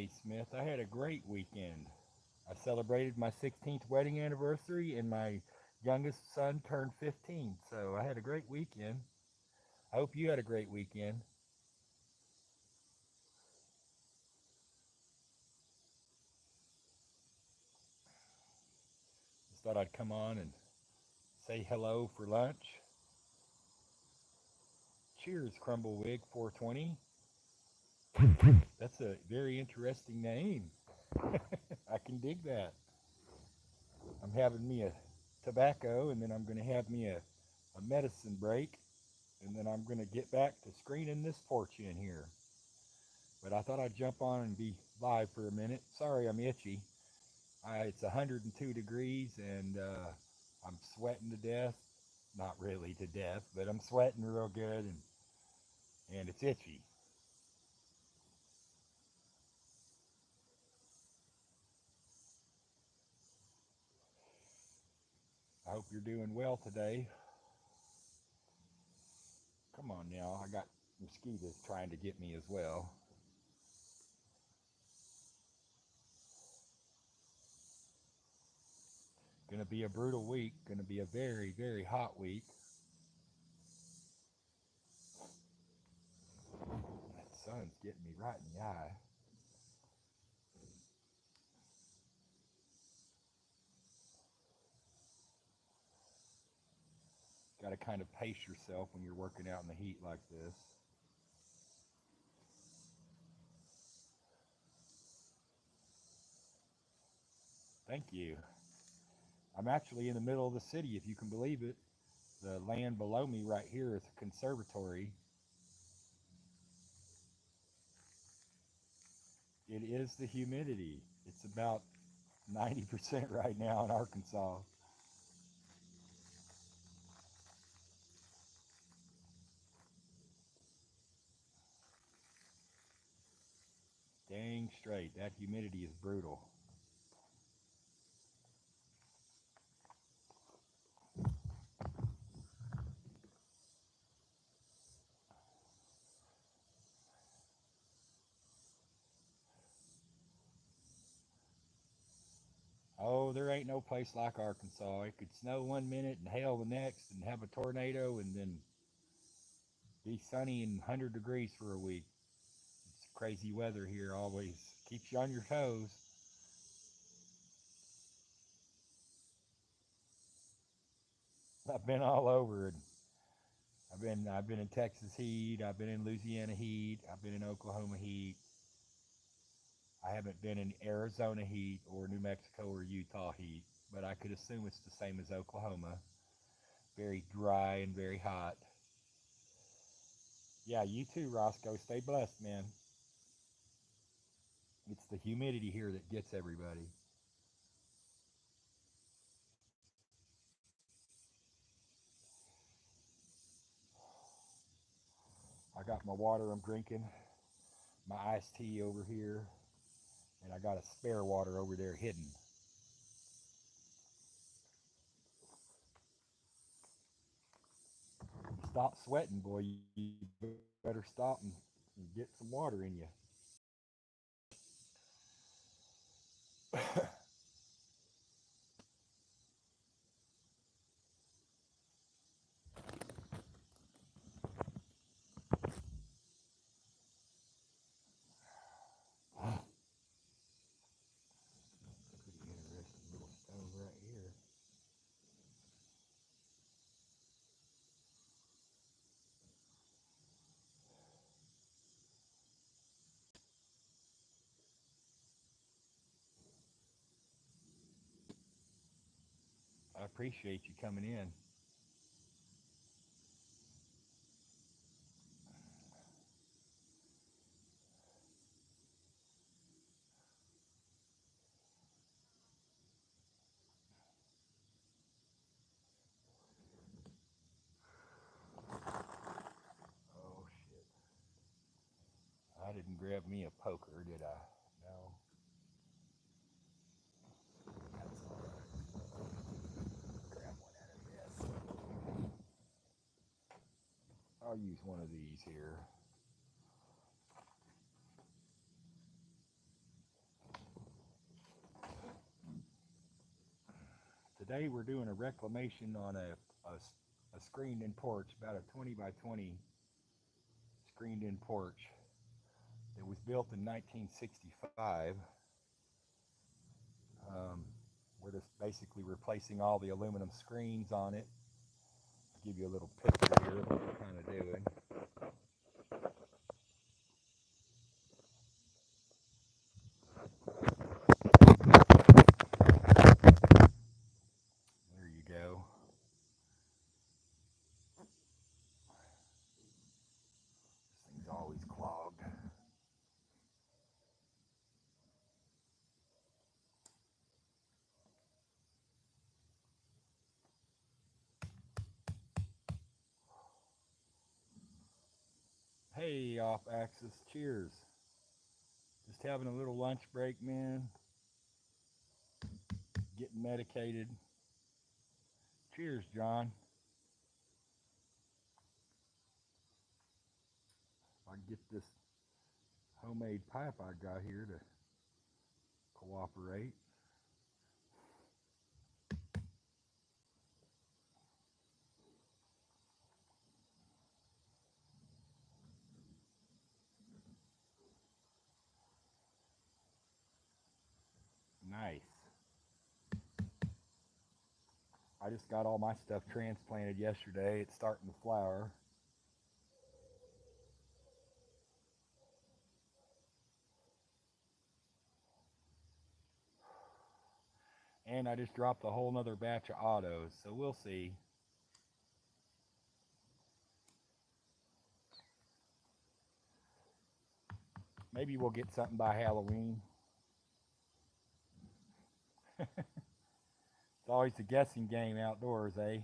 Hey Smith, I had a great weekend. I celebrated my 16th wedding anniversary and my youngest son turned 15, so I had a great weekend. I hope you had a great weekend. Just thought I'd come on and say hello for lunch. Cheers, Crumblewig 420. That's a very interesting name. I can dig that. I'm having me a tobacco and then I'm going to have me a medicine break and then I'm going to get back to screening this porch in here. But I thought I'd jump on and be live for a minute. Sorry, I'm itchy. It's 102 degrees and I'm sweating to death. Not really to death, but I'm sweating real good and it's itchy. I hope you're doing well today. Come on now, I got mosquitoes trying to get me as well. Gonna be a brutal week, gonna be a very, very hot week. That sun's getting me right in the eye. Got to kind of pace yourself when you're working out in the heat like this. Thank you. I'm actually in the middle of the city, if you can believe it. The land below me right here is a conservatory. It is the humidity. It's about 90% right now in Arkansas. Dang straight, that humidity is brutal. Oh, there ain't no place like Arkansas. It could snow one minute and hail the next and have a tornado and then be sunny and 100 degrees for a week. It's crazy weather here always. Keeps you on your toes. I've been all over it. I've been in Texas heat. I've been in Louisiana heat. I've been in Oklahoma heat. I haven't been in Arizona heat or New Mexico or Utah heat, but I could assume it's the same as Oklahoma. Very dry and very hot. Yeah, you too, Roscoe. Stay blessed, man. It's the humidity here that gets everybody. I got my water I'm drinking, my iced tea over here, and I got a spare water over there hidden. Stop sweating, boy. You better stop and get some water in you. Pretty interesting little stove right here. I appreciate you coming in. Oh shit. I didn't grab me a poker, did I? No. That's alright. Grab one out of this. I'll use one of these here. Today we're doing a reclamation on a screened-in porch, about a 20 by 20 screened-in porch. It was built in 1965. We're just basically replacing all the aluminum screens on it. I'll give you a little picture here of what we're kind of doing. There you go. This thing's always clogged. Hey, Off Axis, cheers. Just having a little lunch break, man. Getting medicated. Cheers, John. I get this homemade pipe I got here to cooperate. Nice. I just got all my stuff transplanted yesterday. It's starting to flower. And I just dropped a whole nother batch of autos, so we'll see. Maybe we'll get something by Halloween. It's always a guessing game outdoors, eh? And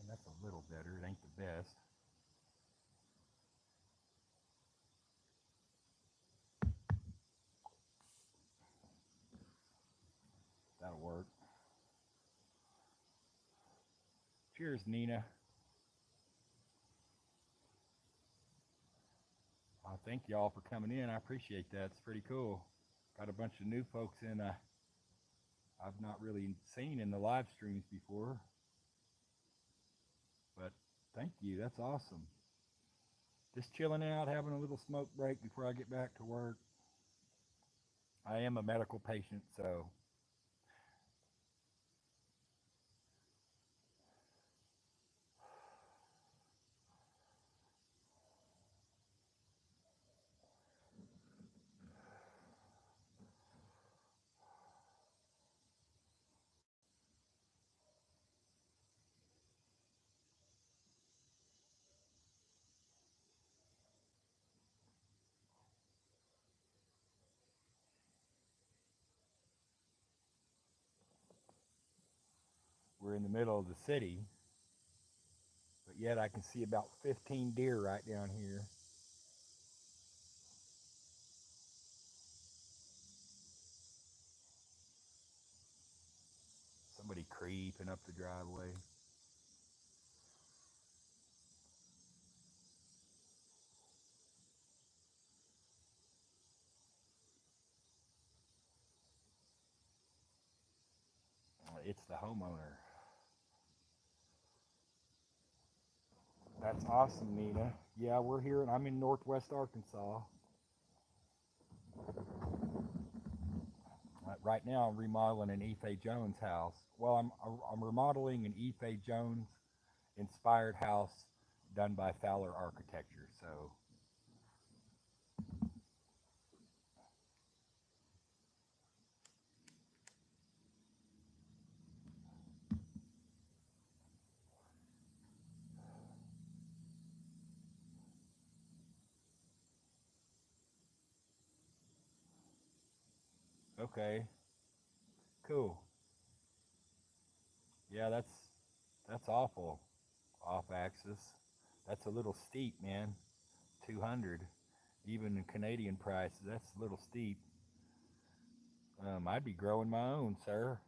that's a little better. It ain't the best. That'll work. Cheers, Nina. Thank y'all for coming in. I appreciate that. It's pretty cool. Got a bunch of new folks in I've not really seen in the live streams before. But thank you. That's awesome. Just chilling out, having a little smoke break before I get back to work. I am a medical patient, so we're in the middle of the city. But yet I can see about 15 deer right down here. Somebody creeping up the driveway. It's the homeowner. That's awesome, Nina. Yeah, we're here, and I'm in Northwest Arkansas. Right now, I'm remodeling an Ife Jones house. Well, I'm remodeling an Ife Jones inspired house done by Fowler Architecture. So, okay, cool. Yeah, that's awful. Off axis. That's a little steep, man. 200, even in Canadian prices. That's a little steep. I'd be growing my own, sir.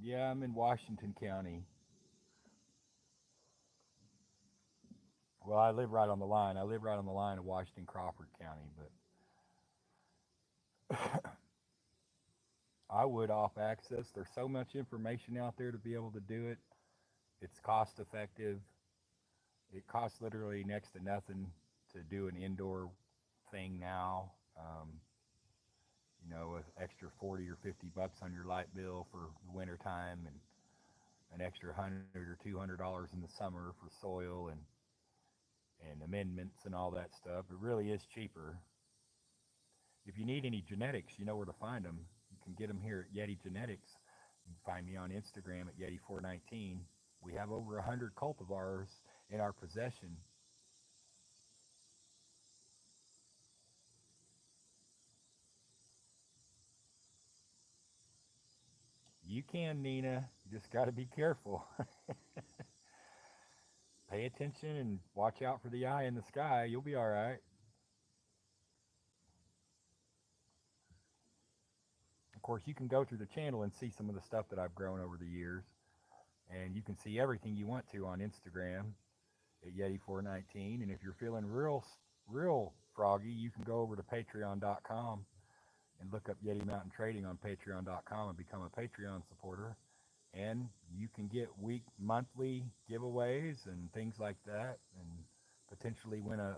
Yeah, I'm in Washington County. Well, I live right on the line. I live right on the line of Washington Crawford County, but I would off access. There's so much information out there to be able to do it. It's cost effective. It costs literally next to nothing to do an indoor thing now. With extra 40 or 50 bucks on your light bill for the winter time, and an extra $100 or $200 in the summer for soil and amendments and all that stuff. It really is cheaper. If you need any genetics, you know where to find them. You can get them here at Yeti Genetics. You can find me on Instagram at Yeti419. We have over 100 cultivars in our possession. You can, Nina. You just got to be careful. Pay attention and watch out for the eye in the sky. You'll be all right. Of course, you can go through the channel and see some of the stuff that I've grown over the years. And you can see everything you want to on Instagram at Yeti419. And if you're feeling real froggy, you can go over to patreon.com and look up Yeti Mountain Trading on patreon.com and become a Patreon supporter. And you can get monthly giveaways and things like that, and potentially win a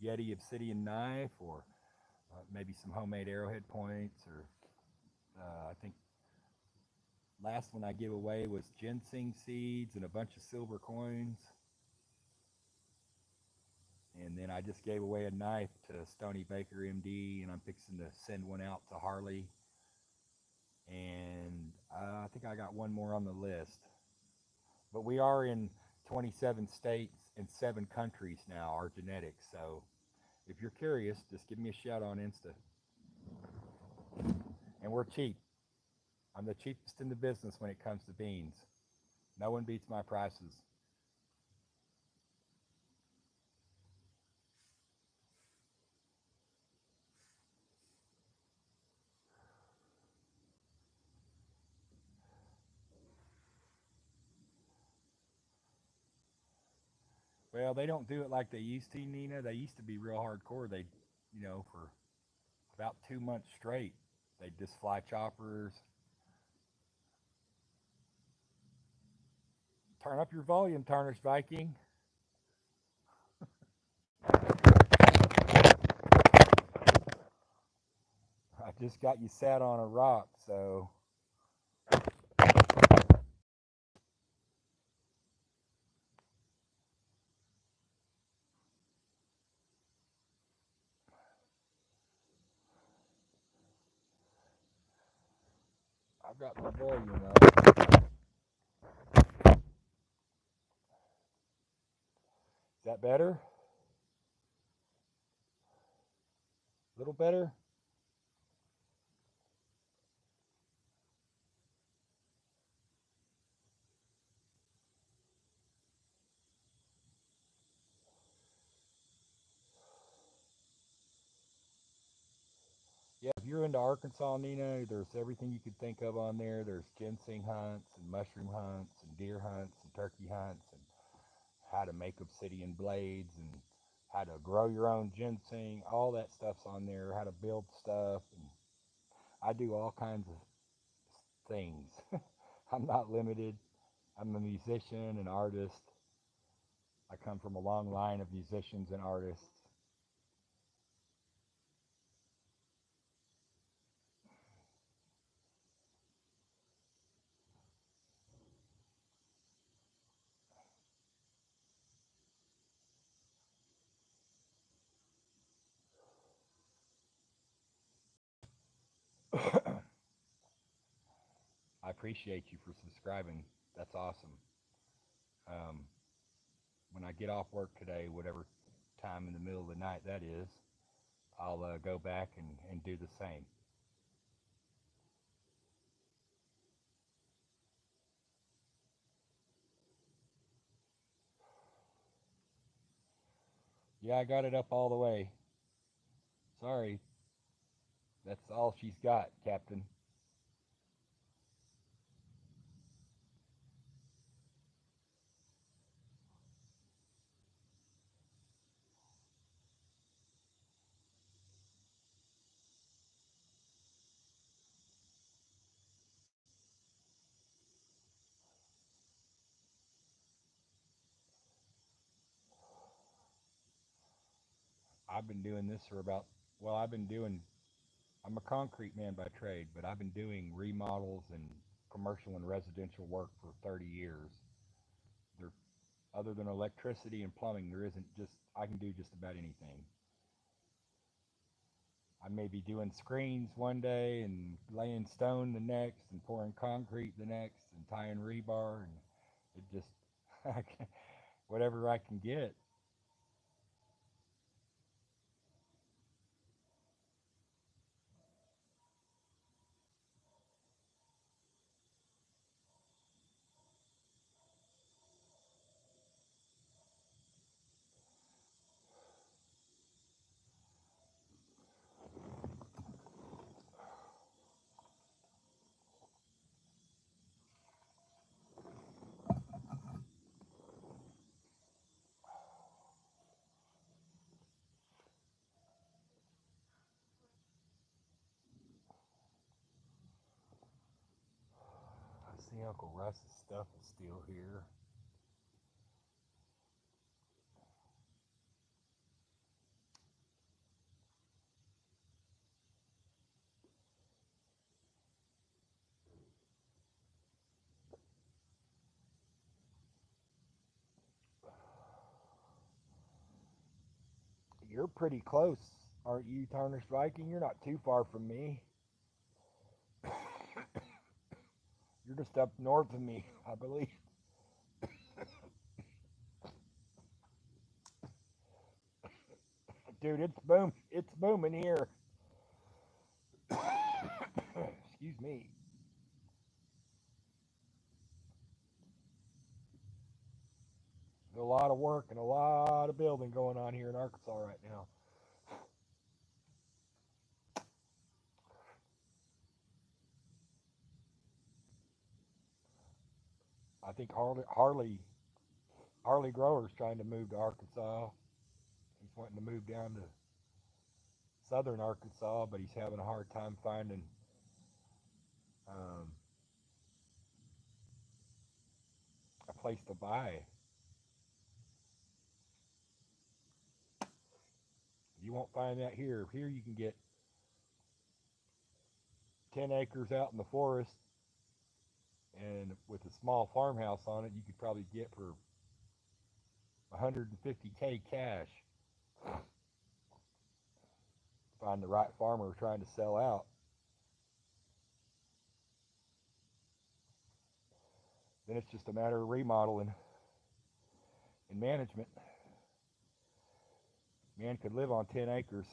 Yeti Obsidian knife, or maybe some homemade arrowhead points, or I think last one I gave away was ginseng seeds and a bunch of silver coins. And then I just gave away a knife to Stony Baker MD, and I'm fixing to send one out to Harley. And I think I got one more on the list. But we are in 27 states and 7 countries now, our genetics. So if you're curious, just give me a shout on Insta. And we're cheap. I'm the cheapest in the business when it comes to beans. No one beats my prices. Well, they don't do it like they used to, Nina. They used to be real hardcore. They, for about 2 months straight, they'd just fly choppers. Turn up your volume, Tarnished Viking. I just got you sat on a rock, so. I've got my volume up. Is that better? A little better? Yeah, if you're into Arkansas, Nina, there's everything you could think of on there. There's ginseng hunts and mushroom hunts and deer hunts and turkey hunts, and how to make obsidian blades, and how to grow your own ginseng. All that stuff's on there. How to build stuff. And I do all kinds of things. I'm not limited. I'm a musician and artist. I come from a long line of musicians and artists. I appreciate you for subscribing. That's awesome. Um, when I get off work today, whatever time in the middle of the night that is, I'll go back and do the same. Yeah, I got it up all the way. Sorry. That's all she's got, Captain. I've been doing this for about, well, I'm a concrete man by trade, but I've been doing remodels and commercial and residential work for 30 years. There, other than electricity and plumbing, there isn't just, I can do just about anything. I may be doing screens one day and laying stone the next and pouring concrete the next and tying rebar, and it just, whatever I can get. I see Uncle Russ's stuff is still here. You're pretty close, aren't you, Tarnished Viking? You're not too far from me. You're just up north of me, I believe. Dude, it's booming here. Excuse me. There's a lot of work and a lot of building going on here in Arkansas right now. I think Harley Grower's trying to move to Arkansas. He's wanting to move down to southern Arkansas, but he's having a hard time finding um, a place to buy. You won't find that here. Here you can get 10 acres out in the forest, and with a small farmhouse on it, you could probably get for 150K cash. Find the right farmer trying to sell out. Then it's just a matter of remodeling and management. Man could live on 10 acres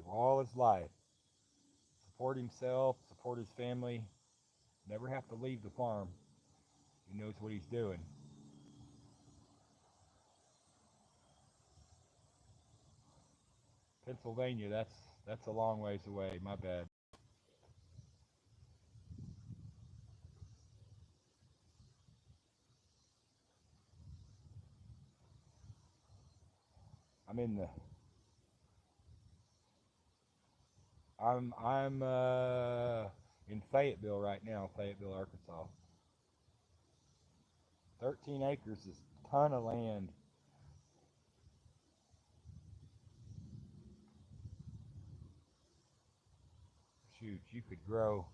all his life, support himself, support his family, never have to leave the farm. He knows what he's doing. Pennsylvania, that's a long ways away. My bad. I'm in the I'm in Fayetteville right now, Fayetteville, Arkansas. 13 acres is a ton of land. Shoot, you could grow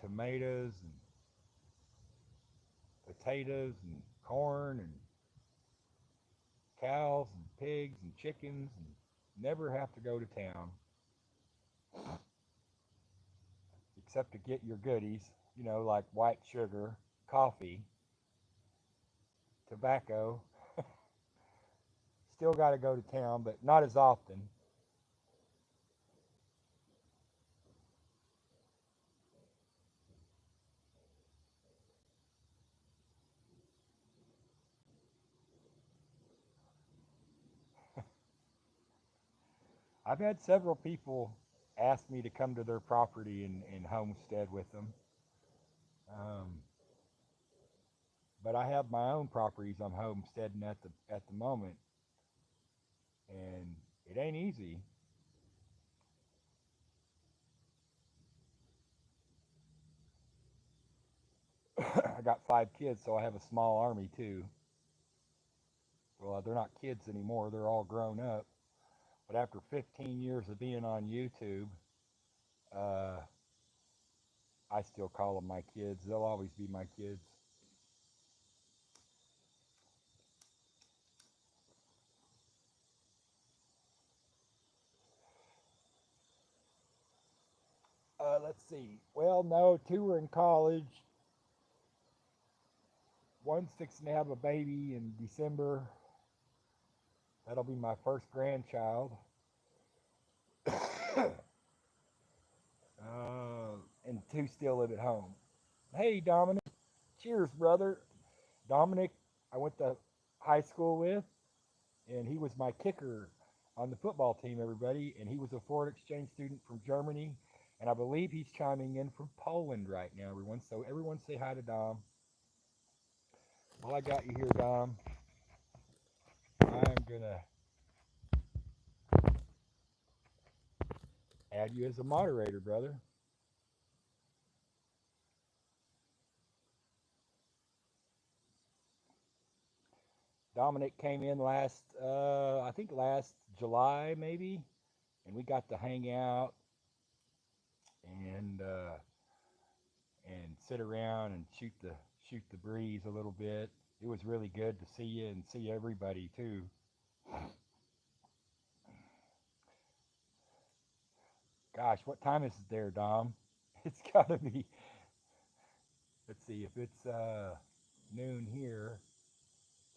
tomatoes and potatoes and corn and cows and pigs and chickens and never have to go to town except to get your goodies, like white sugar, coffee, tobacco. Still got to go to town, but not as often. I've had several people ask me to come to their property and homestead with them. Um, but I have my own properties I'm homesteading at the moment, and it ain't easy. I got 5 kids, so I have a small army too. Well, they're not kids anymore; they're all grown up. But after 15 years of being on YouTube, uh, I still call them my kids. They'll always be my kids. Let's see. Well, no, two were in college. One's fixing to have a baby in December. That'll be my first grandchild. And two still live at home. Hey, Dominic. Cheers, brother. Dominic, I went to high school with, and he was my kicker on the football team, everybody. And he was a foreign exchange student from Germany. And I believe he's chiming in from Poland right now, everyone. So everyone say hi to Dom. Well, I got you here, Dom. I'm going to add you as a moderator, brother. Dominic came in I think last July maybe, and we got to hang out and sit around and shoot the breeze a little bit. It was really good to see you and see everybody too. Gosh, what time is it there, Dom? It's got to be. Let's see, if it's noon here,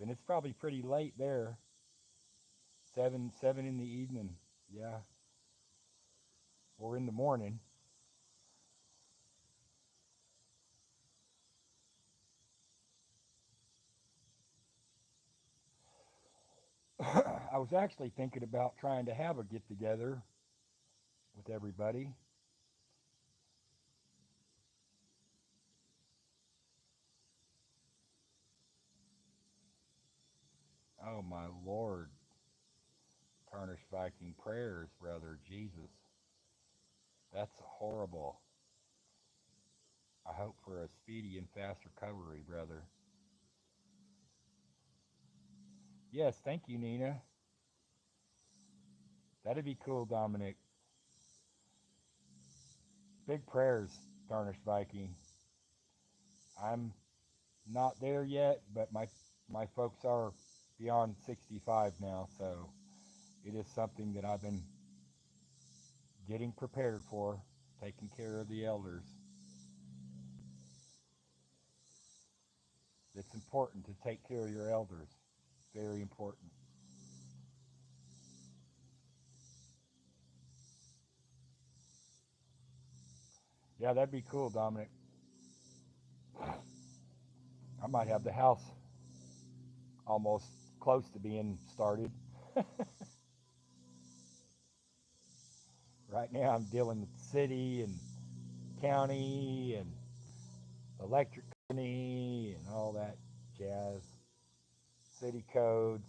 then it's probably pretty late there. 7 in the evening, yeah, or in the morning. I was actually thinking about trying to have a get together with everybody. Oh my Lord, tarnished Viking prayers, brother Jesus. That's horrible. I hope for a speedy and fast recovery, brother. Yes, thank you, Nina. That'd be cool, Dominic. Big prayers, tarnished Viking. I'm not there yet, but my folks are beyond 65 now, so it is something that I've been getting prepared for, taking care of the elders. It's important to take care of your elders. Very important. Yeah, that'd be cool, Dominic. I might have the house almost close to being started. Right now, I'm dealing with city and county and electric company and all that jazz. City codes.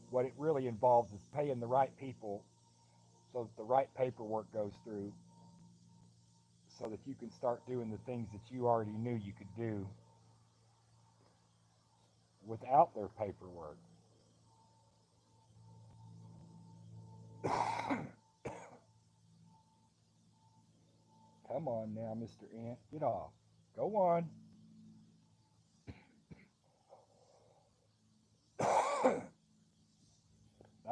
What it really involves is paying the right people so that the right paperwork goes through so that you can start doing the things that you already knew you could do without their paperwork. Come on now, Mr. Ant. Get off. Go on.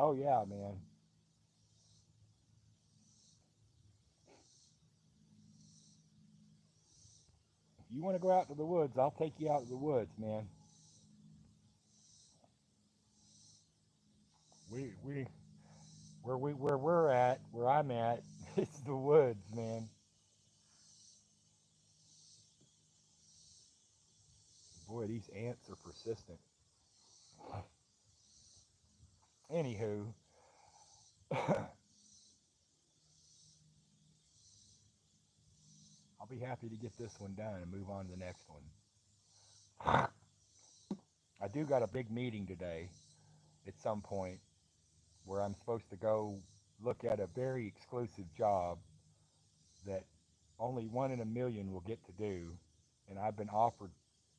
Oh, yeah, man. If you want to go out to the woods, I'll take you out to the woods, man. We where we're at, where I'm at, it's the woods, man. Boy, these ants are persistent. Anywho, I'll be happy to get this one done and move on to the next one. I do got a big meeting today at some point where I'm supposed to go look at a very exclusive job that only one in a million will get to do, and I've been offered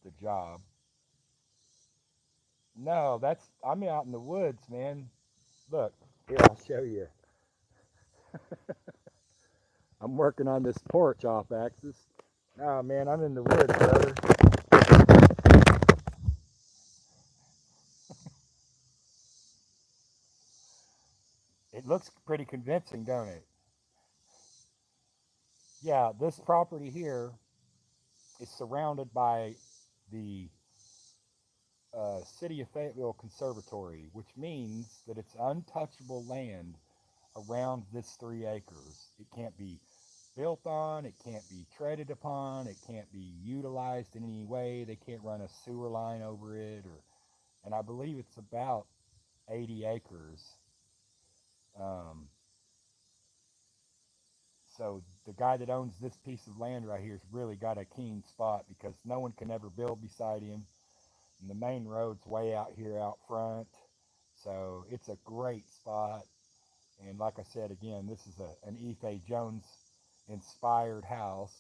the job. No, I'm out in the woods, man. Look, here, I'll show you. I'm working on this porch off axis. Oh man, I'm in the woods, brother. It looks pretty convincing, don't it? Yeah, this property here is surrounded by the City of Fayetteville Conservatory, which means that it's untouchable land around this 3 acres. It can't be built on, it can't be treaded upon, it can't be utilized in any way. They can't run a sewer line over it, and I believe it's about 80 acres. Um, so the guy that owns this piece of land right here has really got a keen spot because no one can ever build beside him. And the main road's way out here out front. So it's a great spot. And like I said, again, this is an Ife Jones inspired house.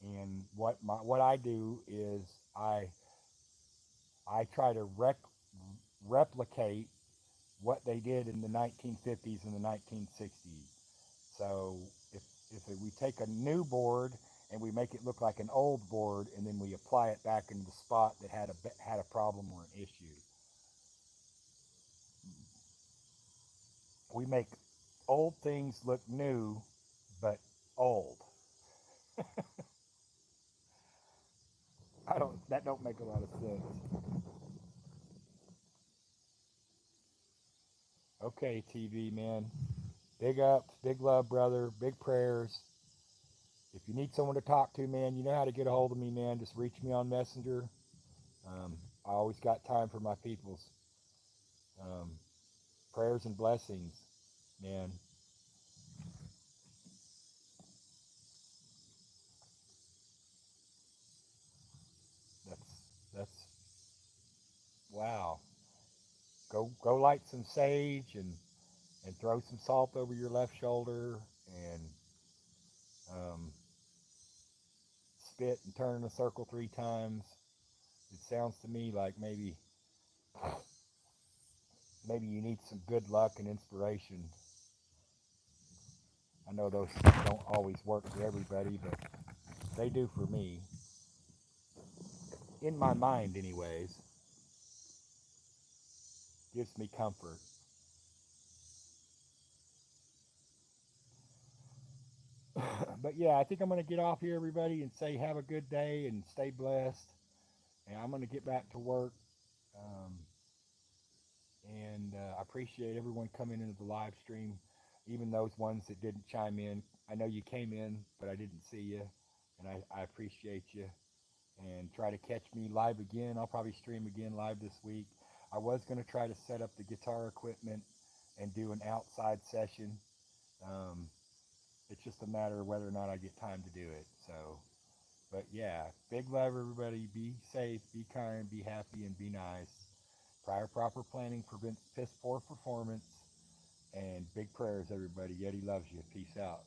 And what I do is I try to replicate what they did in the 1950s and the 1960s. So if we take a new board and we make it look like an old board, and then we apply it back into the spot that had a problem or an issue, we make old things look new, but old. I don't. That don't make a lot of sense. Okay, TV man. Big ups, big love, brother. Big prayers. If you need someone to talk to, man, you know how to get a hold of me, man. Just reach me on Messenger. I always got time for my peoples. Um, Prayers and blessings, man. That's wow. Go light some sage and throw some salt over your left shoulder and um, spit and turn in a circle 3 times. It sounds to me like maybe you need some good luck and inspiration. I know those don't always work for everybody, but they do for me. In my mind, anyways, gives me comfort. But yeah, I think I'm going to get off here, everybody, and say have a good day and stay blessed. And I'm going to get back to work. Um, and I appreciate everyone coming into the live stream, even those ones that didn't chime in. I know you came in, but I didn't see you, and I appreciate you. And try to catch me live again. I'll probably stream again live this week. I was going to try to set up the guitar equipment and do an outside session. Um, it's just a matter of whether or not I get time to do it. So, but yeah, big love, everybody. Be safe, be kind, be happy, and be nice. Prior proper planning prevents piss poor performance. And big prayers, everybody. Yeti loves you. Peace out.